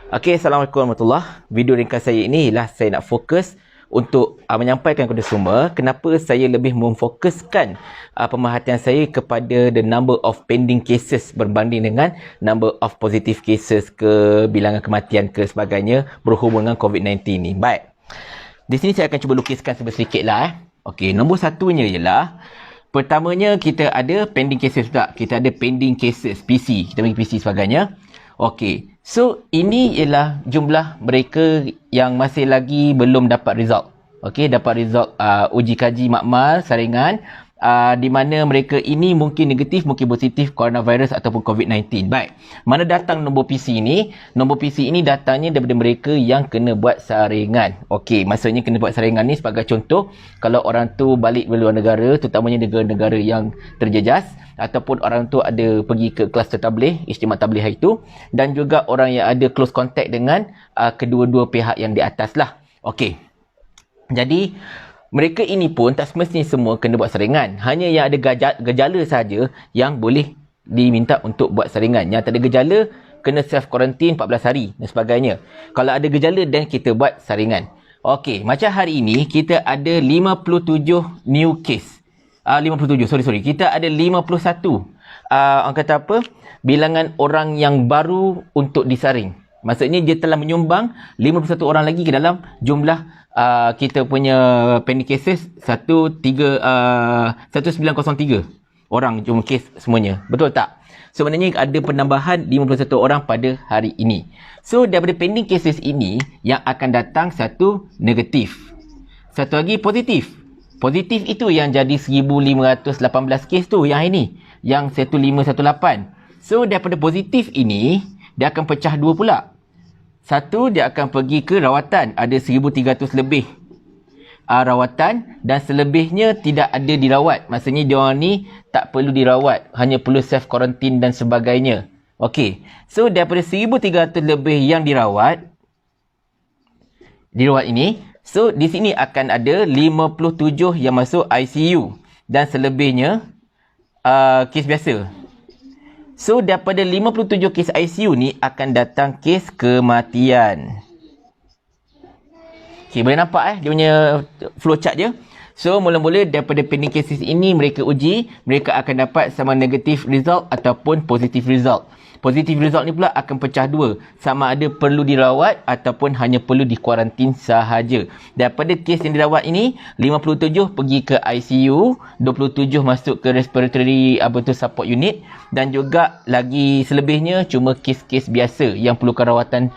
Okey, Assalamualaikum warahmatullahi. Video ringkas saya ini ialah saya nak fokus untuk menyampaikan kepada semua kenapa saya lebih memfokuskan pemerhatian saya kepada the number of pending cases berbanding dengan number of positive cases ke bilangan kematian ke sebagainya berhubung dengan COVID-19 ni. Baik. Di sini saya akan cuba lukiskan sedikit lah. Okey, nombor satunya ialah pertamanya kita ada pending cases tak? Kita ada pending cases PC. Kita bagi PC sebagainya. Okey. So, ini ialah jumlah mereka yang masih lagi belum dapat result. Okey, dapat result uji kaji makmal saringan di mana mereka ini mungkin negatif, mungkin positif coronavirus ataupun COVID-19. Baik. Mana datang nombor PC ini? Nombor PC ini datangnya daripada mereka yang kena buat saringan. Okey, maksudnya kena buat saringan ni sebagai contoh, kalau orang tu balik dari luar negara, terutamanya negara-negara yang terjejas, ataupun orang tu ada pergi ke kelas tabligh, istimewa tabligh hari tu, dan juga orang yang ada close contact dengan kedua-dua pihak yang di atas lah. Okey. Jadi, mereka ini pun tak semestinya semua kena buat saringan. Hanya yang ada gejala saja yang boleh diminta untuk buat saringan. Yang tak ada gejala, kena self quarantine 14 hari dan sebagainya. Kalau ada gejala, dan kita buat saringan. Okey, macam hari ini, kita ada 57 new case. 57, sorry. Kita ada 51. Orang kata apa? Bilangan orang yang baru untuk disaring. Maksudnya dia telah menyumbang 51 orang lagi ke dalam jumlah kita punya pending cases 1903 orang jumlah kes semuanya. Betul tak? Sebenarnya ada penambahan 51 orang pada hari ini. So daripada pending cases ini yang akan datang satu negatif. Satu lagi positif. Positif itu yang jadi 1518 kes tu yang ini. Yang 1518. So daripada positif ini dia akan pecah dua pula. Satu, dia akan pergi ke rawatan. Ada 1,300 lebih rawatan dan selebihnya tidak ada dirawat. Maksudnya diorang ni tak perlu dirawat. Hanya perlu self quarantine dan sebagainya. Okey. So, daripada 1,300 lebih yang dirawat ini, so di sini akan ada 57 yang masuk ICU. Dan selebihnya kes biasa. So, daripada 57 kes ICU ni akan datang kes kematian. Okay, boleh nampak dia punya flowchart je. So, mula-mula daripada pending cases ini mereka uji, mereka akan dapat sama negatif result ataupun positif result. Positif result ni pula akan pecah dua. Sama ada perlu dirawat ataupun hanya perlu dikuarantin sahaja. Daripada kes yang dirawat ini, 57 pergi ke ICU, 27 masuk ke respiratory support unit dan juga lagi selebihnya cuma kes-kes biasa yang perlukan rawatan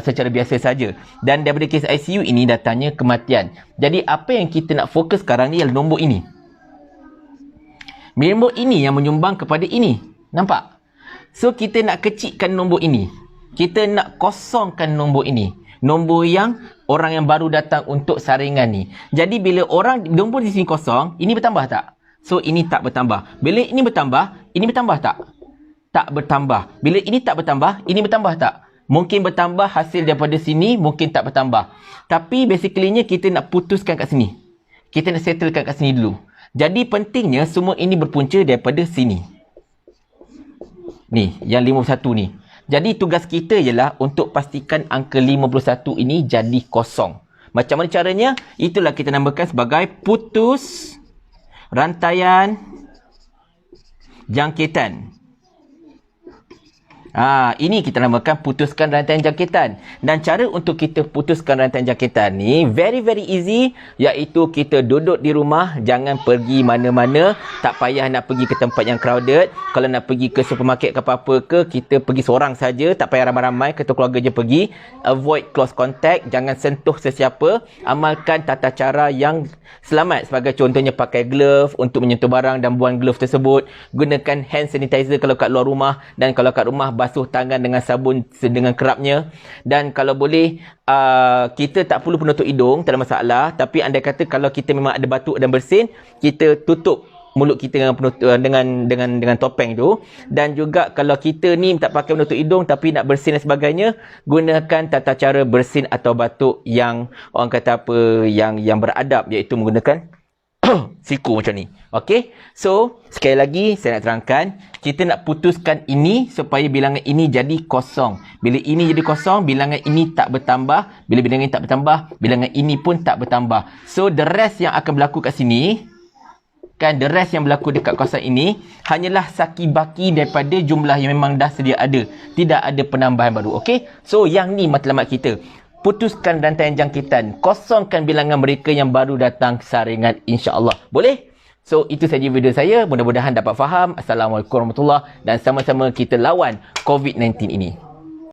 secara biasa saja. Dan daripada kes ICU ini datangnya kematian. Jadi apa yang kita nak fokus sekarang ni ialah nombor ini. Nombor ini yang menyumbang kepada ini. Nampak? So, kita nak kecilkan nombor ini. Kita nak kosongkan nombor ini. Nombor yang orang yang baru datang untuk saringan ni. Jadi, bila nombor di sini kosong, ini bertambah tak? So, ini tak bertambah. Bila ini bertambah, ini bertambah tak? Tak bertambah. Bila ini tak bertambah, ini bertambah tak? Mungkin bertambah hasil daripada sini, mungkin tak bertambah. Tapi, basically-nya kita nak putuskan kat sini. Kita nak settlekan kat sini dulu. Jadi, pentingnya semua ini berpunca daripada sini. Ni, yang 51 ni. Jadi tugas kita ialah untuk pastikan angka 51 ini jadi kosong. Macam mana caranya? Itulah kita namakan sebagai putus rantaian jangkitan. Ini kita namakan putuskan rantaian jangkitan. Dan cara untuk kita putuskan rantaian jangkitan ni very easy, iaitu kita duduk di rumah, jangan pergi mana-mana, tak payah nak pergi ke tempat yang crowded. Kalau nak pergi ke supermarket ke apa-apa ke, kita pergi seorang saja, tak payah ramai-ramai, ketua keluarga je pergi. Avoid close contact, jangan sentuh sesiapa, amalkan tata cara yang selamat. Sebagai contohnya pakai glove untuk menyentuh barang dan buang glove tersebut, gunakan hand sanitizer kalau kat luar rumah, dan kalau kat rumah basuh tangan dengan sabun dengan kerapnya. Dan kalau boleh kita tak perlu penutup hidung, tak ada masalah. Tapi andai kata kalau kita memang ada batuk dan bersin, kita tutup mulut kita dengan topeng tu. Dan juga kalau kita ni tak pakai penutup hidung tapi nak bersin dan sebagainya, gunakan tata cara bersin atau batuk yang orang kata apa, yang beradab, iaitu menggunakan siku macam ni. Okey. So, sekali lagi saya nak terangkan, kita nak putuskan ini supaya bilangan ini jadi kosong. Bila ini jadi kosong, bilangan ini tak bertambah. Bila bilangan ini tak bertambah, bilangan ini pun tak bertambah. So, the rest yang akan berlaku kat sini, kan, the rest yang berlaku dekat kawasan ini hanyalah saki-baki daripada jumlah yang memang dah sedia ada. Tidak ada penambahan baru. Okey. So, yang ni matlamat kita. Putuskan rantaian jangkitan. Kosongkan bilangan mereka yang baru datang saringan, insya-Allah. Boleh? So, itu saja video saya. Mudah-mudahan dapat faham. Assalamualaikum warahmatullahi wabarakatuh. Dan sama-sama kita lawan COVID-19 ini.